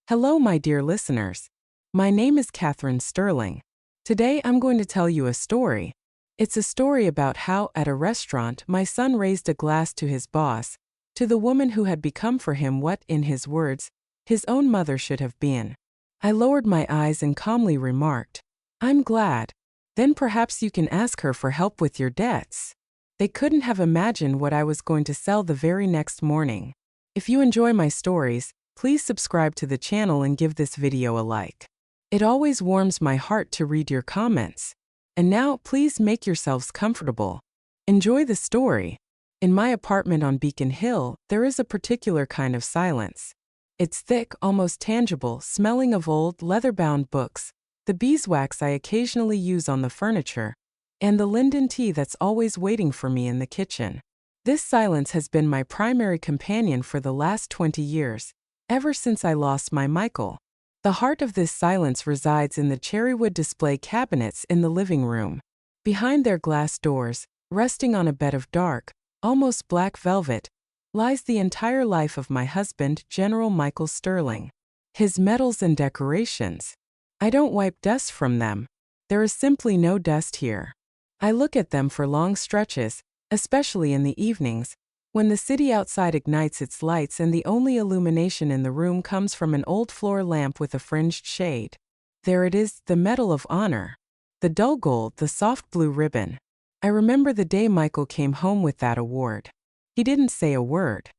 Hello, my dear listeners. My name is Catherine Sterling. Today I'm going to tell you a story. It's a story about how, at a restaurant, my son raised a glass to his boss, to the woman who had become for him what, in his words, his own mother should have been. I lowered my eyes and calmly remarked, "I'm glad. Then perhaps you can ask her for help with your debts." They couldn't have imagined what I was going to sell the very next morning. If you enjoy my stories, please subscribe to the channel and give this video a like. It always warms my heart to read your comments. And now, please make yourselves comfortable. Enjoy the story. In my apartment on Beacon Hill, there is a particular kind of silence. It's thick, almost tangible, smelling of old, leather-bound books, the beeswax I occasionally use on the furniture, and the linden tea that's always waiting for me in the kitchen. This silence has been my primary companion for the last 20 years, ever since I lost my Michael. The heart of this silence resides in the cherrywood display cabinets in the living room. Behind their glass doors, resting on a bed of dark, almost black velvet, lies the entire life of my husband, General Michael Sterling. His medals and decorations. I don't wipe dust from them. There is simply no dust here. I look at them for long stretches, especially in the evenings, when the city outside ignites its lights and the only illumination in the room comes from an old floor lamp with a fringed shade. There it is, the Medal of Honor. The dull gold, the soft blue ribbon. I remember the day Michael came home with that award. He didn't say a word.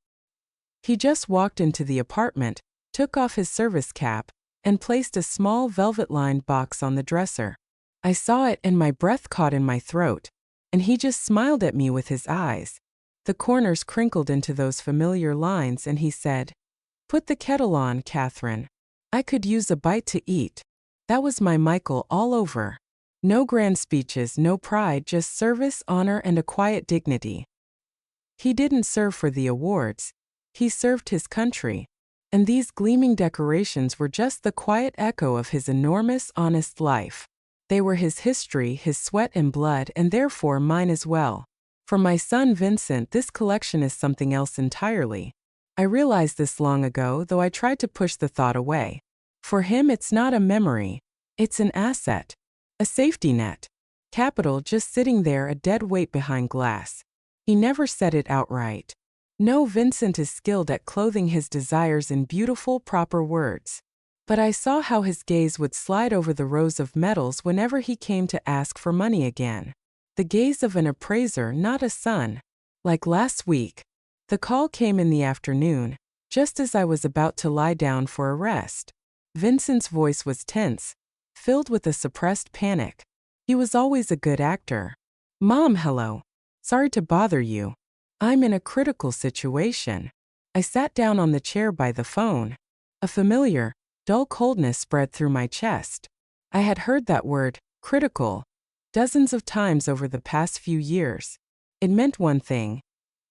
He just walked into the apartment, took off his service cap, and placed a small velvet-lined box on the dresser. I saw it and my breath caught in my throat, and he just smiled at me with his eyes. The corners crinkled into those familiar lines and he said, "Put the kettle on, Catherine. I could use a bite to eat." That was my Michael all over. No grand speeches, no pride, just service, honor, and a quiet dignity. He didn't serve for the awards. He served his country. And these gleaming decorations were just the quiet echo of his enormous, honest life. They were his history, his sweat and blood, and therefore mine as well. For my son Vincent, this collection is something else entirely. I realized this long ago, though I tried to push the thought away. For him, it's not a memory. It's an asset. A safety net. Capital just sitting there, a dead weight behind glass. He never said it outright. No, Vincent is skilled at clothing his desires in beautiful, proper words. But I saw how his gaze would slide over the rows of medals whenever he came to ask for money again. The gaze of an appraiser, not a son. Like last week. The call came in the afternoon, just as I was about to lie down for a rest. Vincent's voice was tense, filled with a suppressed panic. He was always a good actor. "Mom, hello. Sorry to bother you. I'm in a critical situation." I sat down on the chair by the phone. A familiar, dull coldness spread through my chest. I had heard that word, critical, dozens of times over the past few years. It meant one thing.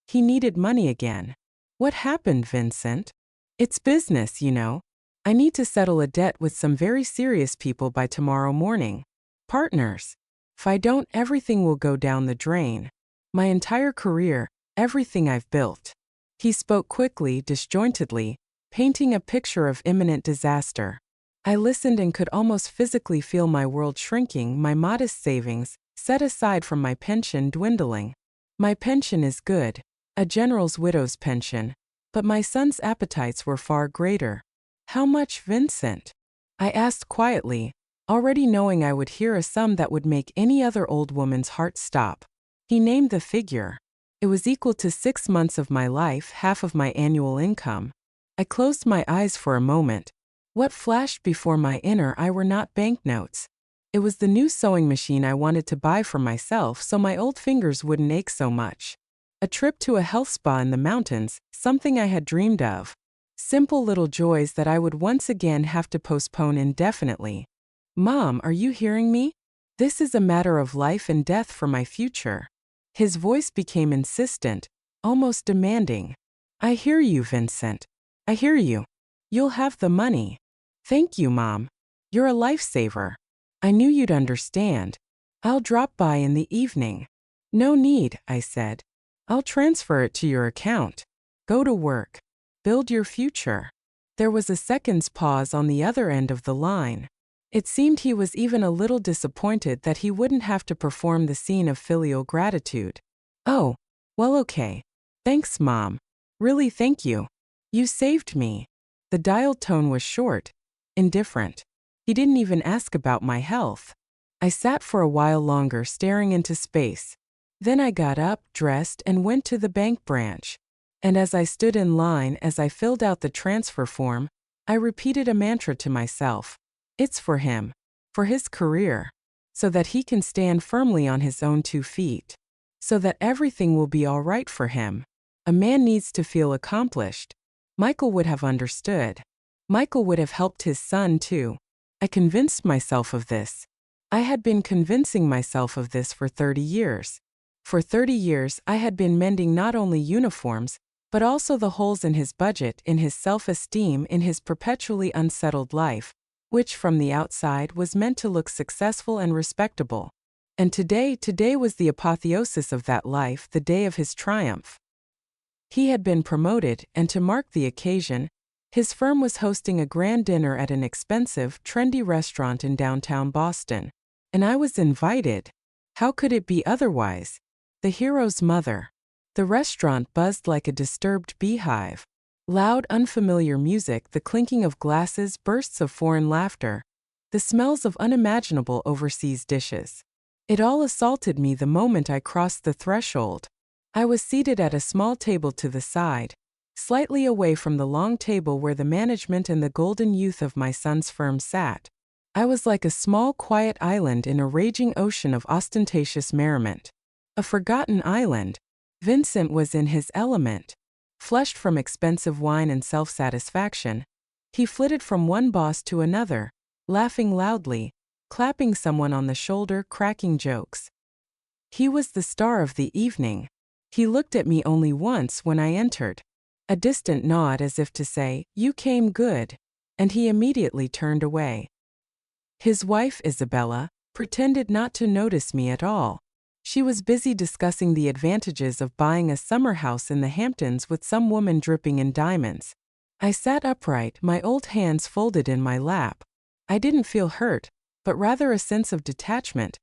He needed money again. "What happened, Vincent?" "It's business, you know. I need to settle a debt with some very serious people by tomorrow morning. Partners. If I don't, everything will go down the drain. My entire career, everything I've built." He spoke quickly, disjointedly, painting a picture of imminent disaster. I listened and could almost physically feel my world shrinking, my modest savings, set aside from my pension, dwindling. My pension is good, a general's widow's pension, but my son's appetites were far greater. "How much, Vincent?" I asked quietly, already knowing I would hear a sum that would make any other old woman's heart stop. He named the figure. It was equal to 6 months of my life, half of my annual income. I closed my eyes for a moment. What flashed before my inner eye were not banknotes. It was the new sewing machine I wanted to buy for myself so my old fingers wouldn't ache so much. A trip to a health spa in the mountains, something I had dreamed of. Simple little joys that I would once again have to postpone indefinitely. "Mom, are you hearing me? This is a matter of life and death for my future." His voice became insistent, almost demanding. "I hear you, Vincent. I hear you. You'll have the money." "Thank you, Mom. You're a lifesaver. I knew you'd understand. I'll drop by in the evening." "No need," I said. "I'll transfer it to your account. Go to work. Build your future." There was a second's pause on the other end of the line. It seemed he was even a little disappointed that he wouldn't have to perform the scene of filial gratitude. "Oh, well, okay. Thanks, Mom. Really, thank you. You saved me." The dialed tone was short, indifferent. He didn't even ask about my health. I sat for a while longer staring into space. Then I got up, dressed, and went to the bank branch. And as I stood in line, as I filled out the transfer form, I repeated a mantra to myself. It's for him, for his career, so that he can stand firmly on his own 2 feet, so that everything will be all right for him. A man needs to feel accomplished. Michael would have understood. Michael would have helped his son too. I convinced myself of this. I had been convincing myself of this for 30 years. For 30 years, I had been mending not only uniforms, but also the holes in his budget, in his self-esteem, in his perpetually unsettled life, which from the outside was meant to look successful and respectable. And today was the apotheosis of that life, the day of his triumph. He had been promoted, and to mark the occasion, his firm was hosting a grand dinner at an expensive, trendy restaurant in downtown Boston. And I was invited. How could it be otherwise? The hero's mother. The restaurant buzzed like a disturbed beehive. Loud, unfamiliar music, the clinking of glasses, bursts of foreign laughter, the smells of unimaginable overseas dishes. It all assaulted me the moment I crossed the threshold. I was seated at a small table to the side, slightly away from the long table where the management and the golden youth of my son's firm sat. I was like a small, quiet island in a raging ocean of ostentatious merriment. A forgotten island. Vincent was in his element. Flushed from expensive wine and self-satisfaction, he flitted from one boss to another, laughing loudly, clapping someone on the shoulder, cracking jokes. He was the star of the evening. He looked at me only once when I entered. A distant nod as if to say, "You came good," and he immediately turned away. His wife, Isabella, pretended not to notice me at all. She was busy discussing the advantages of buying a summer house in the Hamptons with some woman dripping in diamonds. I sat upright, my old hands folded in my lap. I didn't feel hurt, but rather a sense of detachment,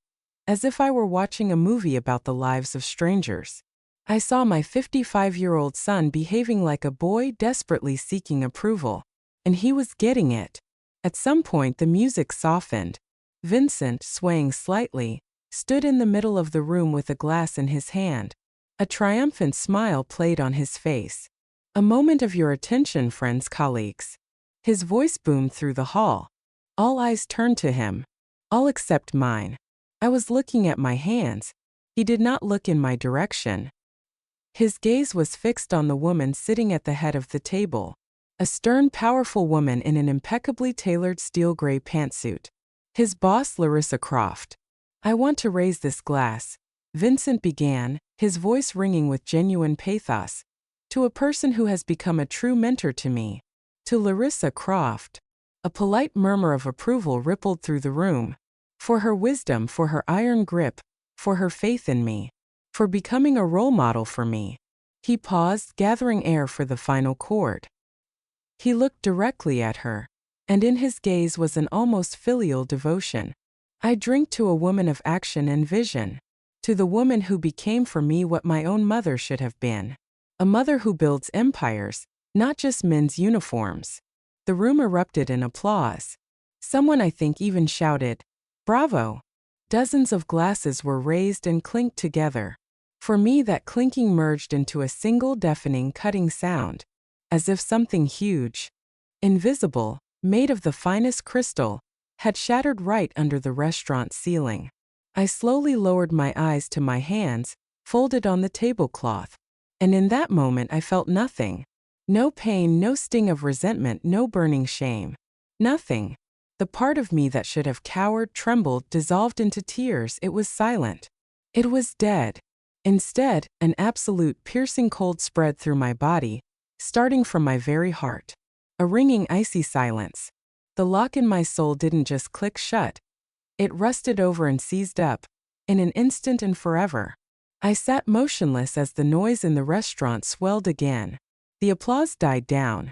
as if I were watching a movie about the lives of strangers. I saw my 55-year-old son behaving like a boy desperately seeking approval, and he was getting it. At some point the music softened. Vincent, swaying slightly, stood in the middle of the room with a glass in his hand. A triumphant smile played on his face. "A moment of your attention, friends, colleagues." His voice boomed through the hall. All eyes turned to him. All except mine. I was looking at my hands. He did not look in my direction. His gaze was fixed on the woman sitting at the head of the table. A stern, powerful woman in an impeccably tailored steel gray pantsuit. His boss, Larissa Croft. "I want to raise this glass," Vincent began, his voice ringing with genuine pathos, "to a person who has become a true mentor to me. To Larissa Croft." A polite murmur of approval rippled through the room. For her wisdom, for her iron grip, for her faith in me, for becoming a role model for me. He paused, gathering air for the final chord. He looked directly at her, and in his gaze was an almost filial devotion. I drink to a woman of action and vision, to the woman who became for me what my own mother should have been. A mother who builds empires, not just men's uniforms. The room erupted in applause. Someone, I think, even shouted, "Bravo!" Dozens of glasses were raised and clinked together. For me, that clinking merged into a single deafening, cutting sound, as if something huge, invisible, made of the finest crystal, had shattered right under the restaurant ceiling. I slowly lowered my eyes to my hands, folded on the tablecloth. And in that moment I felt nothing. No pain, no sting of resentment, no burning shame. Nothing. The part of me that should have cowered, trembled, dissolved into tears, it was silent. It was dead. Instead, an absolute piercing cold spread through my body, starting from my very heart. A ringing, icy silence. The lock in my soul didn't just click shut. It rusted over and seized up, in an instant and forever. I sat motionless as the noise in the restaurant swelled again. The applause died down.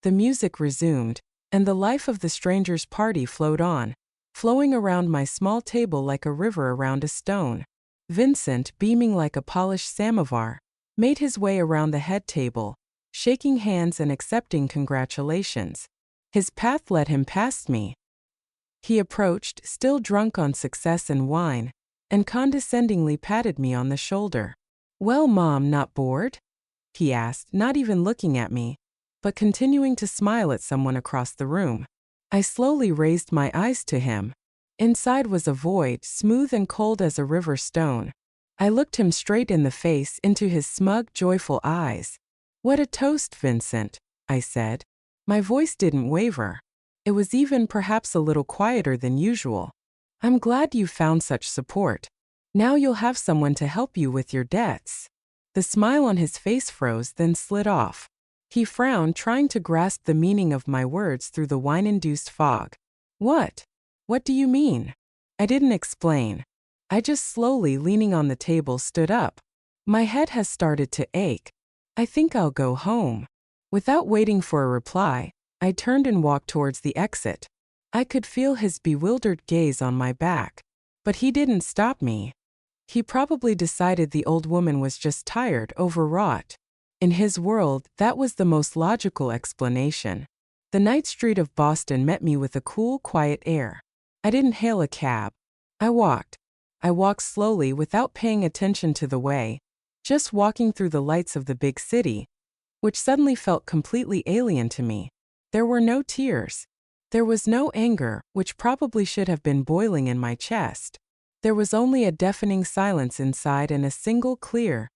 The music resumed, and the life of the stranger's party flowed on, flowing around my small table like a river around a stone. Vincent, beaming like a polished samovar, made his way around the head table, shaking hands and accepting congratulations. His path led him past me. He approached, still drunk on success and wine, and condescendingly patted me on the shoulder. "Well, Mom, not bored?" he asked, not even looking at me, but continuing to smile at someone across the room. I slowly raised my eyes to him. Inside was a void, smooth and cold as a river stone. I looked him straight in the face, into his smug, joyful eyes. "What a toast, Vincent," I said. My voice didn't waver. It was even perhaps a little quieter than usual. "I'm glad you found such support. Now you'll have someone to help you with your debts." The smile on his face froze, then slid off. He frowned, trying to grasp the meaning of my words through the wine-induced fog. "What? What do you mean?" I didn't explain. I just slowly, leaning on the table, stood up. "My head has started to ache. I think I'll go home." Without waiting for a reply, I turned and walked towards the exit. I could feel his bewildered gaze on my back. But he didn't stop me. He probably decided the old woman was just tired, overwrought. In his world, that was the most logical explanation. The night street of Boston met me with a cool, quiet air. I didn't hail a cab. I walked. I walked slowly without paying attention to the way, just walking through the lights of the big city, which suddenly felt completely alien to me. There were no tears. There was no anger, which probably should have been boiling in my chest. There was only a deafening silence inside and a single clear,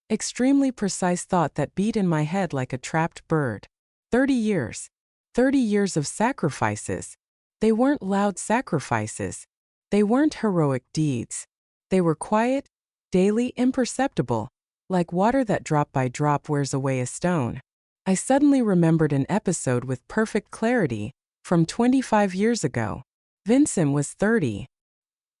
extremely precise thought that beat in my head like a trapped bird. 30 years. 30 years of sacrifices. They weren't loud sacrifices. They weren't heroic deeds. They were quiet, daily, imperceptible, like water that drop by drop wears away a stone. I suddenly remembered an episode with perfect clarity, from 25 years ago. Vincent was 30.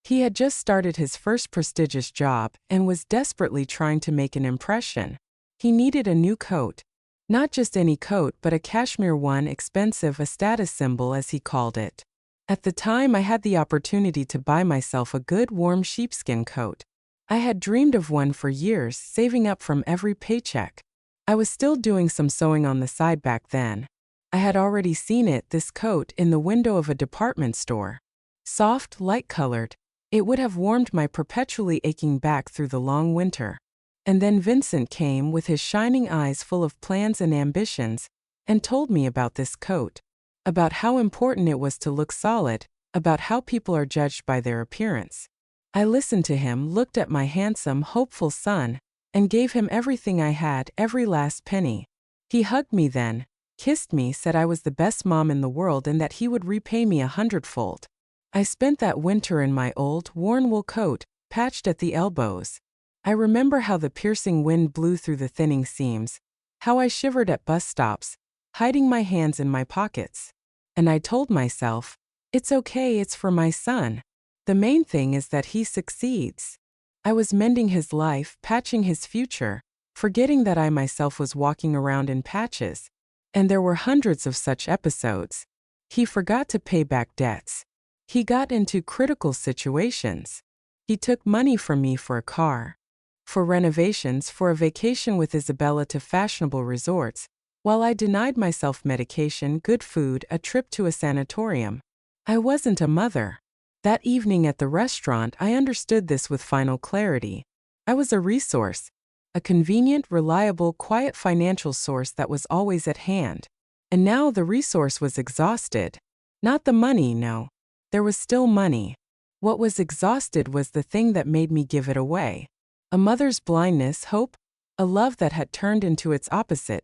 He had just started his first prestigious job and was desperately trying to make an impression. He needed a new coat. Not just any coat, but a cashmere one, expensive, a status symbol as he called it. At the time, I had the opportunity to buy myself a good warm sheepskin coat. I had dreamed of one for years, saving up from every paycheck. I was still doing some sewing on the side back then. I had already seen it, this coat, in the window of a department store. Soft, light-colored, it would have warmed my perpetually aching back through the long winter. And then Vincent came with his shining eyes full of plans and ambitions, and told me about this coat, about how important it was to look solid, about how people are judged by their appearance. I listened to him, looked at my handsome, hopeful son, and gave him everything I had, every last penny. He hugged me then, kissed me, said I was the best mom in the world and that he would repay me 100-fold. I spent that winter in my old, worn wool coat, patched at the elbows. I remember how the piercing wind blew through the thinning seams, how I shivered at bus stops, hiding my hands in my pockets. And I told myself, it's okay, it's for my son. The main thing is that he succeeds. I was mending his life, patching his future, forgetting that I myself was walking around in patches. And there were hundreds of such episodes. He forgot to pay back debts. He got into critical situations. He took money from me for a car, for renovations, for a vacation with Isabella to fashionable resorts, while I denied myself medication, good food, a trip to a sanatorium. I wasn't a mother. That evening at the restaurant, I understood this with final clarity. I was a resource, a convenient, reliable, quiet financial source that was always at hand. And now the resource was exhausted. Not the money, no. There was still money. What was exhausted was the thing that made me give it away. A mother's blindness, hope, a love that had turned into its opposite,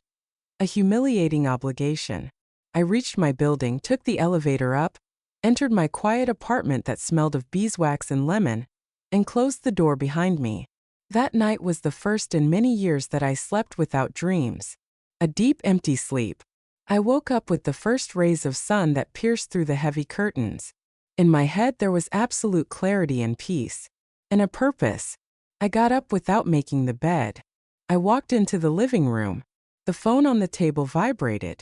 a humiliating obligation. I reached my building, took the elevator up, entered my quiet apartment that smelled of beeswax and lemon, and closed the door behind me. That night was the first in many years that I slept without dreams. A deep, empty sleep. I woke up with the first rays of sun that pierced through the heavy curtains. In my head there was absolute clarity and peace. And a purpose. I got up without making the bed. I walked into the living room. The phone on the table vibrated.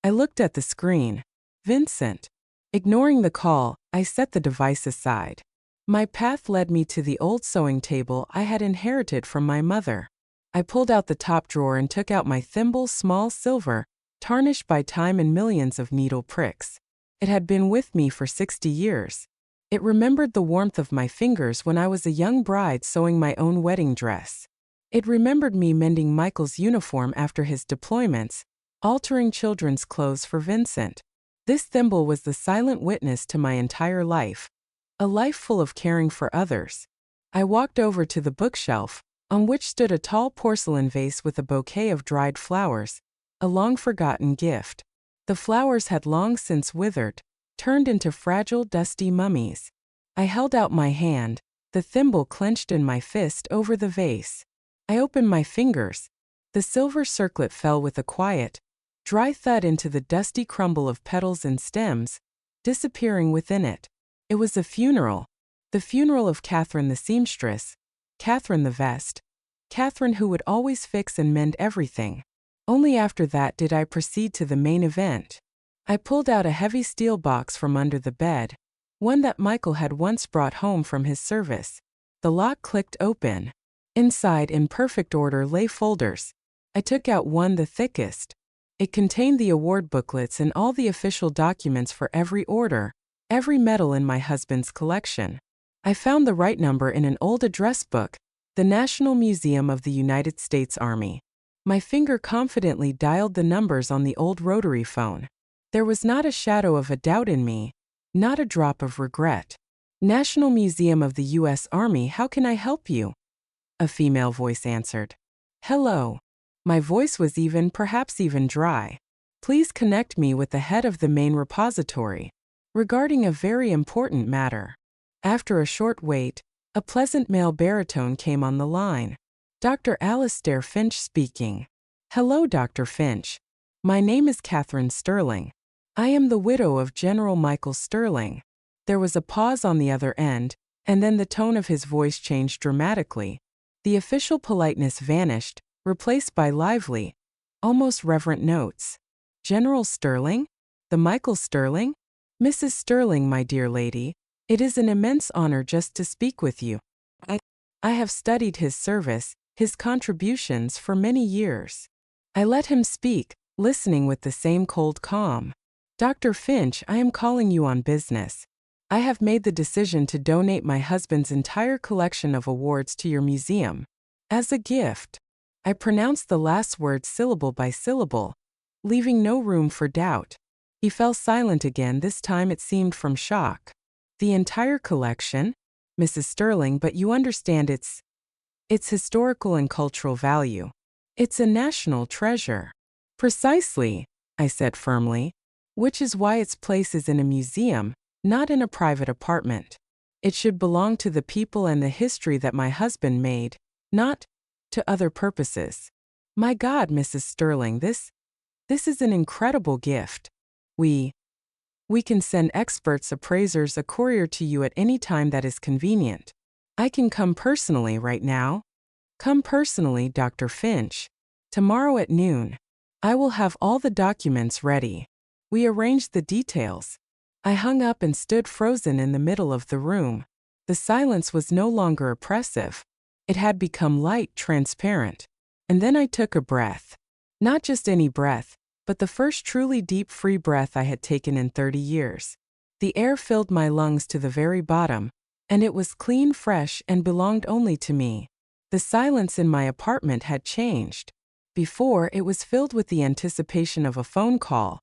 I looked at the screen. Vincent. Ignoring the call, I set the device aside. My path led me to the old sewing table I had inherited from my mother. I pulled out the top drawer and took out my thimble, small silver, tarnished by time and millions of needle pricks. It had been with me for 60 years. It remembered the warmth of my fingers when I was a young bride sewing my own wedding dress. It remembered me mending Michael's uniform after his deployments, altering children's clothes for Vincent. This thimble was the silent witness to my entire life. A life full of caring for others. I walked over to the bookshelf, on which stood a tall porcelain vase with a bouquet of dried flowers, a long-forgotten gift. The flowers had long since withered, turned into fragile, dusty mummies. I held out my hand, the thimble clenched in my fist over the vase. I opened my fingers. The silver circlet fell with a quiet, dry thud into the dusty crumble of petals and stems, disappearing within it. It was a funeral. The funeral of Catherine the seamstress, Catherine the vest, Catherine who would always fix and mend everything. Only after that did I proceed to the main event. I pulled out a heavy steel box from under the bed, one that Michael had once brought home from his service. The lock clicked open. Inside, in perfect order, lay folders. I took out one, the thickest. It contained the award booklets and all the official documents for every order, every medal in my husband's collection. I found the right number in an old address book, the National Museum of the United States Army. My finger confidently dialed the numbers on the old rotary phone. There was not a shadow of a doubt in me, not a drop of regret. National Museum of the U.S. Army, how can I help you? A female voice answered. Hello. My voice was perhaps even dry. Please connect me with the head of the main repository, regarding a very important matter. After a short wait, a pleasant male baritone came on the line. Dr. Alistair Finch speaking. Hello, Dr. Finch. My name is Catherine Sterling. I am the widow of General Michael Sterling. There was a pause on the other end, and then the tone of his voice changed dramatically. The official politeness vanished, replaced by lively, almost reverent notes. General Sterling? The Michael Sterling? Mrs. Sterling, my dear lady, it is an immense honor just to speak with you. I have studied his service, his contributions for many years. I let him speak, listening with the same cold calm. Dr. Finch, I am calling you on business. I have made the decision to donate my husband's entire collection of awards to your museum. As a gift. I pronounced the last word syllable by syllable, leaving no room for doubt. He fell silent again, this time it seemed from shock. The entire collection? Mrs. Sterling, but you understand its historical and cultural value. It's a national treasure. Precisely, I said firmly, which is why its place is in a museum, not in a private apartment. It should belong to the people and the history that my husband made, not to other purposes. My God, Mrs. Sterling, this is an incredible gift. We can send experts, appraisers, a courier to you at any time that is convenient. I can come personally right now. Come personally, Dr. Finch. Tomorrow at noon. I will have all the documents ready. We arranged the details. I hung up and stood frozen in the middle of the room. The silence was no longer oppressive. It had become light, transparent. And then I took a breath. Not just any breath, but the first truly deep, free breath I had taken in 30 years. The air filled my lungs to the very bottom, and it was clean, fresh, and belonged only to me. The silence in my apartment had changed. Before, it was filled with the anticipation of a phone call.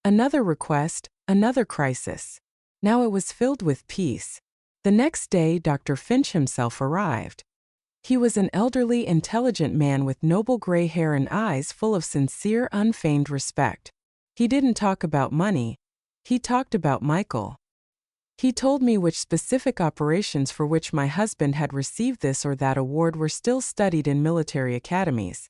Another request, another crisis. Now it was filled with peace. The next day, Dr. Finch himself arrived. He was an elderly, intelligent man with noble gray hair and eyes full of sincere, unfeigned respect. He didn't talk about money. He talked about Michael. He told me which specific operations for which my husband had received this or that award were still studied in military academies.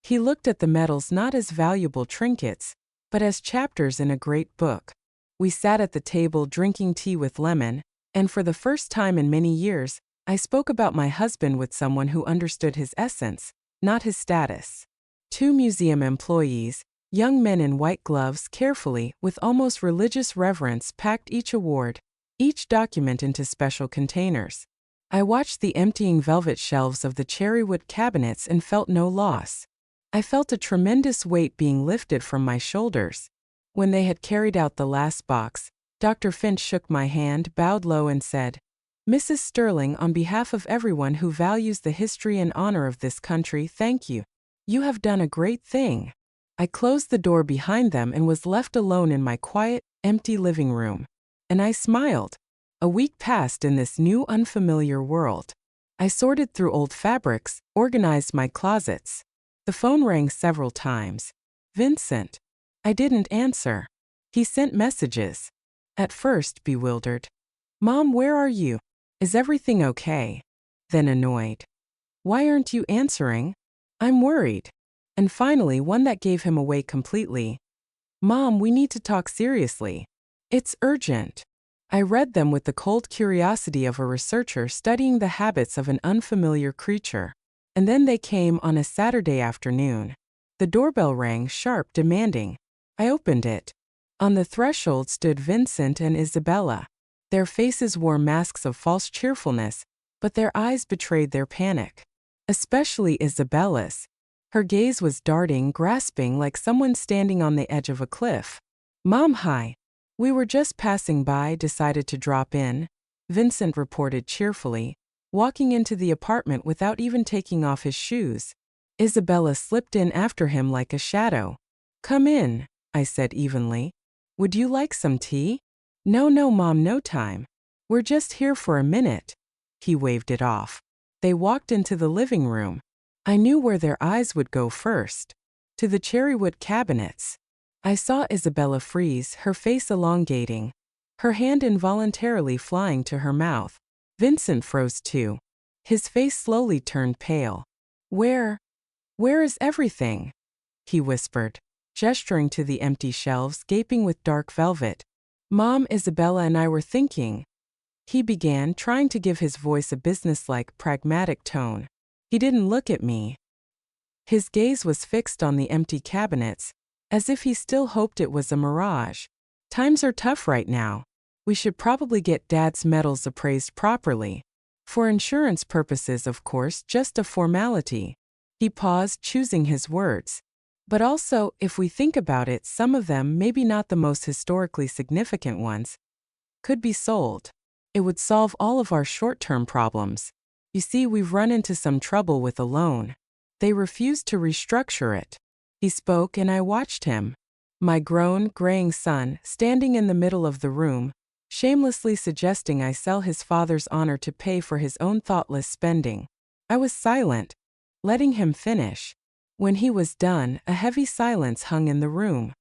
He looked at the medals not as valuable trinkets, but as chapters in a great book. We sat at the table drinking tea with lemon, and for the first time in many years, I spoke about my husband with someone who understood his essence, not his status. Two museum employees, Young men in white gloves carefully, with almost religious reverence, packed each award, each document into special containers. I watched the emptying velvet shelves of the cherrywood cabinets and felt no loss. I felt a tremendous weight being lifted from my shoulders. When they had carried out the last box, Dr. Finch shook my hand, bowed low and said, "Mrs. Sterling, on behalf of everyone who values the history and honor of this country, thank you. You have done a great thing." I closed the door behind them and was left alone in my quiet, empty living room. And I smiled. A week passed in this new, unfamiliar world. I sorted through old fabrics, organized my closets. The phone rang several times. Vincent. I didn't answer. He sent messages. At first, bewildered. "Mom, where are you? Is everything okay?" Then annoyed. "Why aren't you answering? I'm worried." And finally, one that gave him away completely. "Mom, we need to talk seriously. It's urgent." I read them with the cold curiosity of a researcher studying the habits of an unfamiliar creature. And then they came on a Saturday afternoon. The doorbell rang, sharp, demanding. I opened it. On the threshold stood Vincent and Isabella. Their faces wore masks of false cheerfulness, but their eyes betrayed their panic. Especially Isabella's. Her gaze was darting, grasping, like someone standing on the edge of a cliff. "Mom, hi. We were just passing by, decided to drop in," Vincent reported cheerfully, walking into the apartment without even taking off his shoes. Isabella slipped in after him like a shadow. "Come in," I said evenly. "Would you like some tea?" No, Mom, no time. We're just here for a minute." He waved it off. They walked into the living room. I knew where their eyes would go first. To the cherrywood cabinets. I saw Isabella freeze, her face elongating, her hand involuntarily flying to her mouth. Vincent froze too. His face slowly turned pale. Where is everything?" he whispered, gesturing to the empty shelves gaping with dark velvet. "Mom, Isabella and I were thinking," he began, trying to give his voice a businesslike, pragmatic tone. He didn't look at me. His gaze was fixed on the empty cabinets, as if he still hoped it was a mirage. "Times are tough right now. We should probably get Dad's metals appraised properly. For insurance purposes, of course, just a formality." He paused, choosing his words. "But also, if we think about it, some of them, maybe not the most historically significant ones, could be sold. It would solve all of our short-term problems. You see, we've run into some trouble with a loan. They refused to restructure it." He spoke and I watched him. My grown, graying son, standing in the middle of the room, shamelessly suggesting I sell his father's honor to pay for his own thoughtless spending. I was silent, letting him finish. When he was done, a heavy silence hung in the room.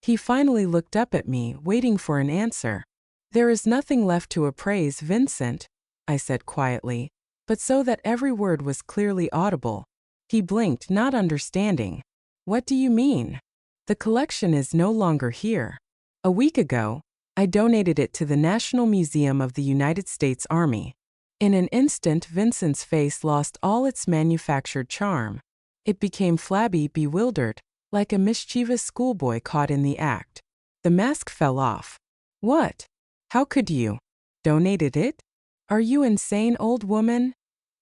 He finally looked up at me, waiting for an answer. "There is nothing left to appraise, Vincent," I said quietly, but so that every word was clearly audible. He blinked, not understanding. "What do you mean?" "The collection is no longer here. A week ago, I donated it to the National Museum of the United States Army." In an instant, Vincent's face lost all its manufactured charm. It became flabby, bewildered, like a mischievous schoolboy caught in the act. The mask fell off. "What? How could you? Donated it? Are you insane, old woman?"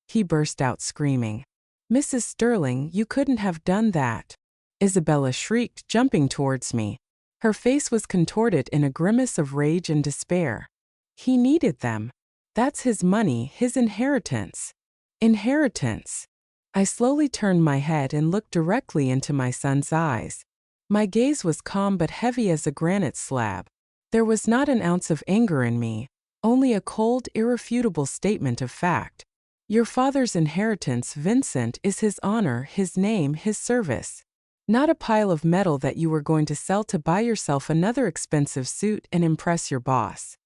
he burst out screaming. "Mrs. Sterling, you couldn't have done that." Isabella shrieked, jumping towards me. Her face was contorted in a grimace of rage and despair. "He needed them. That's his money, his inheritance." Inheritance. I slowly turned my head and looked directly into my son's eyes. My gaze was calm but heavy as a granite slab. There was not an ounce of anger in me, only a cold, irrefutable statement of fact. Your father's inheritance, Vincent, is his honor, his name, his service. Not a pile of metal that you were going to sell to buy yourself another expensive suit and impress your boss.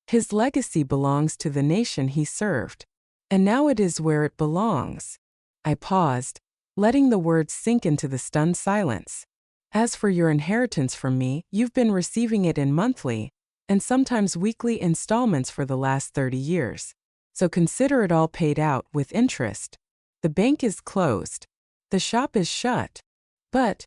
His legacy belongs to the nation he served. And now it is where it belongs. I paused, letting the words sink into the stunned silence. As for your inheritance from me, you've been receiving it in monthly, and sometimes weekly installments for the last 30 years. So consider it all paid out with interest. The bank is closed. The shop is shut. But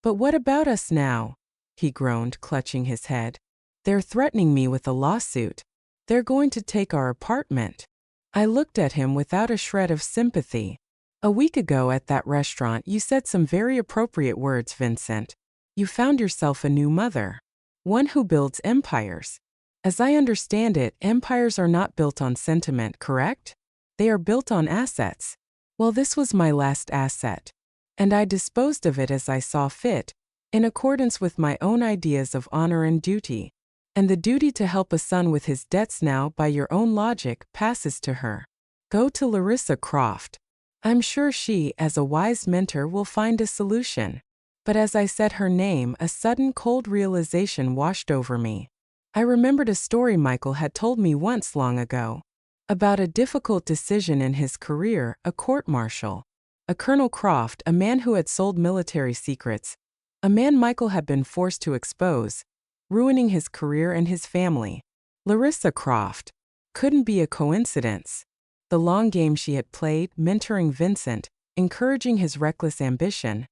But what about us now? He groaned, clutching his head. They're threatening me with a lawsuit. They're going to take our apartment. I looked at him without a shred of sympathy. A week ago at that restaurant, you said some very appropriate words, Vincent. You found yourself a new mother. One who builds empires. As I understand it, empires are not built on sentiment, correct? They are built on assets. Well, this was my last asset. And I disposed of it as I saw fit, in accordance with my own ideas of honor and duty. And the duty to help a son with his debts now, by your own logic, passes to her. Go to Larissa Croft. I'm sure she, as a wise mentor, will find a solution. But as I said her name, a sudden cold realization washed over me. I remembered a story Michael had told me once long ago. About a difficult decision in his career, a court-martial. A Colonel Croft, a man who had sold military secrets. A man Michael had been forced to expose, ruining his career and his family. Larissa Croft. Couldn't be a coincidence. The long game she had played, mentoring Vincent, encouraging his reckless ambition,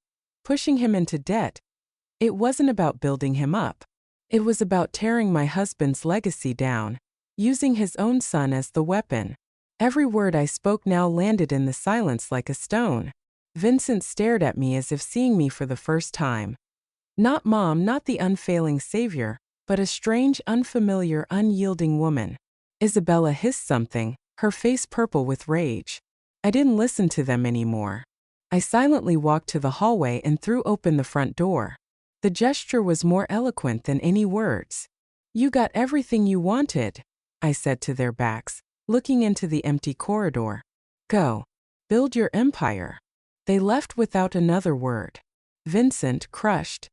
pushing him into debt. It wasn't about building him up. It was about tearing my husband's legacy down, using his own son as the weapon. Every word I spoke now landed in the silence like a stone. Vincent stared at me as if seeing me for the first time. Not Mom, not the unfailing savior, but a strange, unfamiliar, unyielding woman. Isabella hissed something, her face purple with rage. I didn't listen to them anymore. I silently walked to the hallway and threw open the front door. The gesture was more eloquent than any words. You got everything you wanted, I said to their backs, looking into the empty corridor. Go. Build your empire. They left without another word. Vincent, crushed.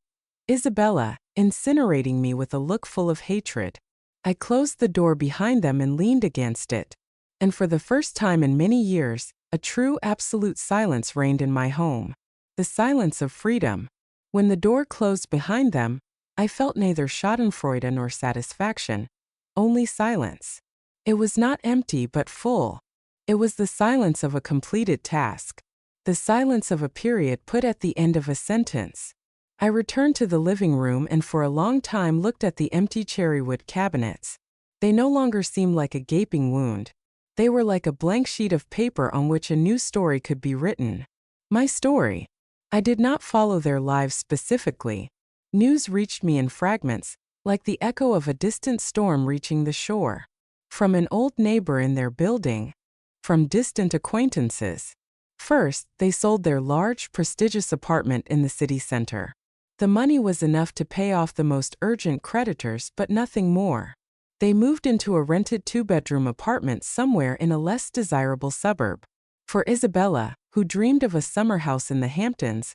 Isabella, incinerating me with a look full of hatred. I closed the door behind them and leaned against it. And for the first time in many years, a true absolute silence reigned in my home. The silence of freedom. When the door closed behind them, I felt neither schadenfreude nor satisfaction, only silence. It was not empty but full. It was the silence of a completed task. The silence of a period put at the end of a sentence. I returned to the living room and for a long time looked at the empty cherrywood cabinets. They no longer seemed like a gaping wound. They were like a blank sheet of paper on which a new story could be written. My story. I did not follow their lives specifically. News reached me in fragments, like the echo of a distant storm reaching the shore. From an old neighbor in their building. From distant acquaintances. First, they sold their large, prestigious apartment in the city center. The money was enough to pay off the most urgent creditors, but nothing more. They moved into a rented 2-bedroom apartment somewhere in a less desirable suburb. For Isabella, who dreamed of a summer house in the Hamptons,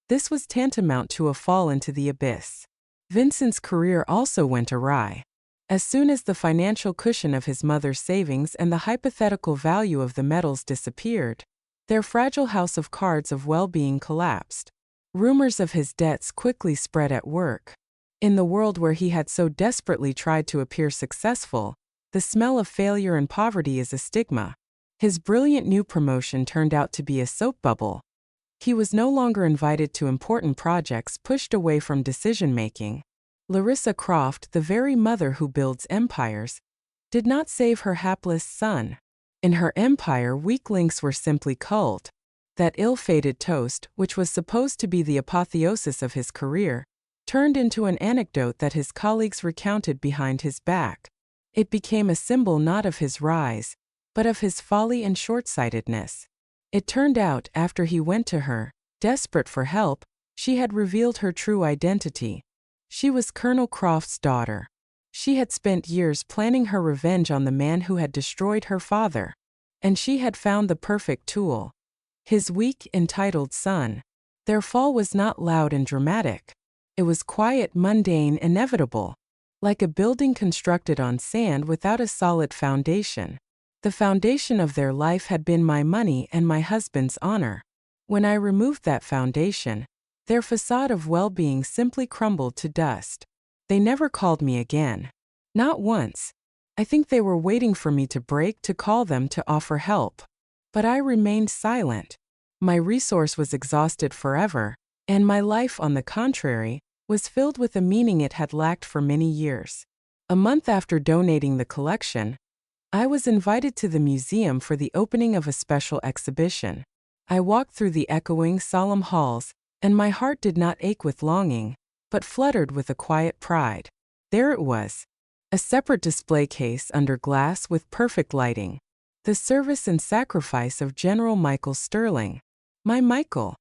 this was tantamount to a fall into the abyss. Vincent's career also went awry. As soon as the financial cushion of his mother's savings and the hypothetical value of the metals disappeared, their fragile house of cards of well-being collapsed. Rumors of his debts quickly spread at work. In the world where he had so desperately tried to appear successful, the smell of failure and poverty is a stigma. His brilliant new promotion turned out to be a soap bubble. He was no longer invited to important projects, pushed away from decision-making. Larissa Croft, the very mother who builds empires, did not save her hapless son. In her empire, weak links were simply culled. That ill-fated toast, which was supposed to be the apotheosis of his career, turned into an anecdote that his colleagues recounted behind his back. It became a symbol not of his rise, but of his folly and short-sightedness. It turned out, after he went to her, desperate for help, she had revealed her true identity. She was Colonel Croft's daughter. She had spent years planning her revenge on the man who had destroyed her father. And she had found the perfect tool. His weak, entitled son. Their fall was not loud and dramatic. It was quiet, mundane, inevitable. Like a building constructed on sand without a solid foundation. The foundation of their life had been my money and my husband's honor. When I removed that foundation, their facade of well-being simply crumbled to dust. They never called me again. Not once. I think they were waiting for me to break to call them to offer help. But I remained silent. My resource was exhausted forever, And my life, on the contrary, was filled with a meaning it had lacked for many years. A month after donating the collection, I was invited to the museum for the opening of a special exhibition. I walked through the echoing, solemn halls, and my heart did not ache with longing, but fluttered with a quiet pride. There it was, a separate display case under glass with perfect lighting. The service and sacrifice of General Michael Sterling. My Michael.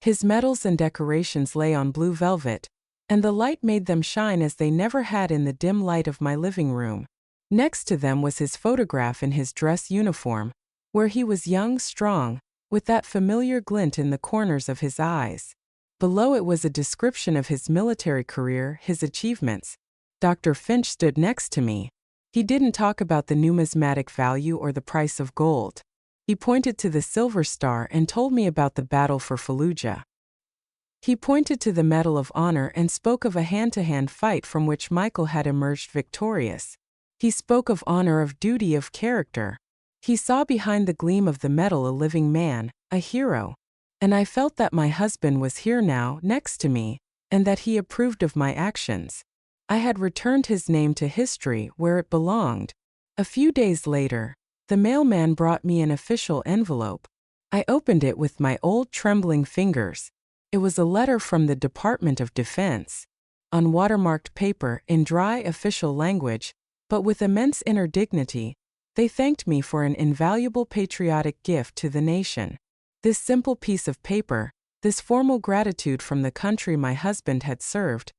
His medals and decorations lay on blue velvet, and the light made them shine as they never had in the dim light of my living room. Next to them was his photograph in his dress uniform, where he was young, strong, with that familiar glint in the corners of his eyes. Below it was a description of his military career, his achievements. Dr. Finch stood next to me. He didn't talk about the numismatic value or the price of gold. He pointed to the Silver Star and told me about the battle for Fallujah. He pointed to the Medal of Honor and spoke of a hand-to-hand fight from which Michael had emerged victorious. He spoke of honor, of duty, of character. He saw behind the gleam of the medal a living man, a hero. And I felt that my husband was here now, next to me, and that he approved of my actions. I had returned his name to history where it belonged. A few days later, the mailman brought me an official envelope. I opened it with my old trembling fingers. It was a letter from the Department of Defense. On watermarked paper, in dry official language, but with immense inner dignity, they thanked me for an invaluable patriotic gift to the nation. This simple piece of paper, this formal gratitude from the country my husband had served,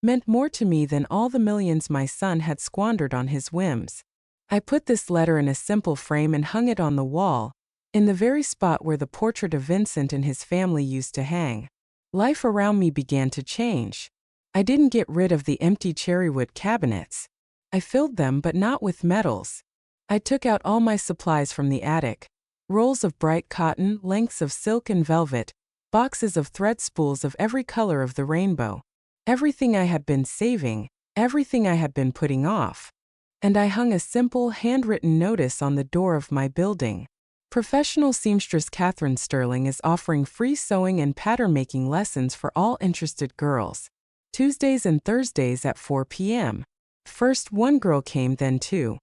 meant more to me than all the millions my son had squandered on his whims. I put this letter in a simple frame and hung it on the wall, in the very spot where the portrait of Vincent and his family used to hang. Life around me began to change. I didn't get rid of the empty cherrywood cabinets. I filled them, but not with medals. I took out all my supplies from the attic: rolls of bright cotton, lengths of silk and velvet, boxes of thread spools of every color of the rainbow. Everything I had been saving, everything I had been putting off. And I hung a simple, handwritten notice on the door of my building. Professional seamstress Catherine Sterling is offering free sewing and pattern-making lessons for all interested girls. Tuesdays and Thursdays at 4 p.m. First one girl came, then two.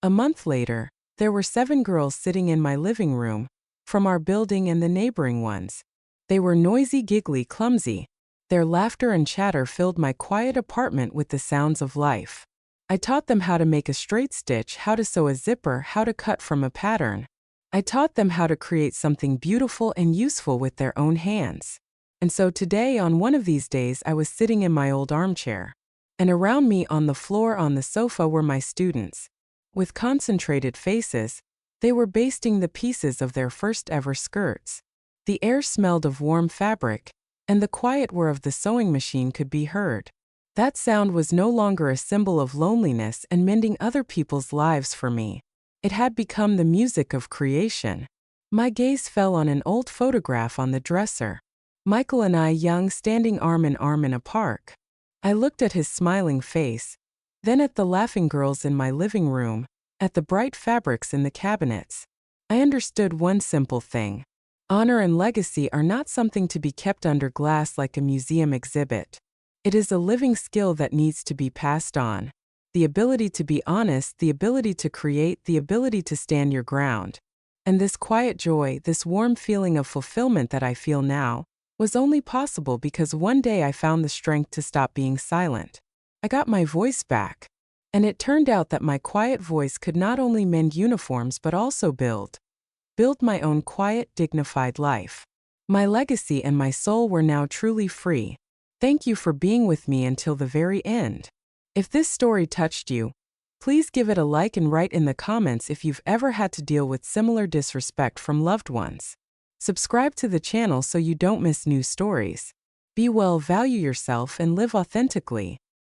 A month later, there were 7 girls sitting in my living room, from our building and the neighboring ones. They were noisy, giggly, clumsy. Their laughter and chatter filled my quiet apartment with the sounds of life. I taught them how to make a straight stitch, how to sew a zipper, how to cut from a pattern. I taught them how to create something beautiful and useful with their own hands. And so today, on one of these days, I was sitting in my old armchair. And around me on the floor on the sofa were my students. With concentrated faces, they were basting the pieces of their first ever skirts. The air smelled of warm fabric, and the quiet whir of the sewing machine could be heard. That sound was no longer a symbol of loneliness and mending other people's lives for me. It had become the music of creation. My gaze fell on an old photograph on the dresser. Michael and I, young, standing arm in arm in a park. I looked at his smiling face, then at the laughing girls in my living room, at the bright fabrics in the cabinets. I understood one simple thing. Honor and legacy are not something to be kept under glass like a museum exhibit. It is a living skill that needs to be passed on. The ability to be honest, the ability to create, the ability to stand your ground. And this quiet joy, this warm feeling of fulfillment that I feel now, was only possible because one day I found the strength to stop being silent. I got my voice back. And it turned out that my quiet voice could not only mend uniforms but also build my own quiet, dignified life. My legacy and my soul were now truly free. Thank you for being with me until the very end. If this story touched you, please give it a like and write in the comments if you've ever had to deal with similar disrespect from loved ones. Subscribe to the channel so you don't miss new stories. Be well, value yourself, and live authentically.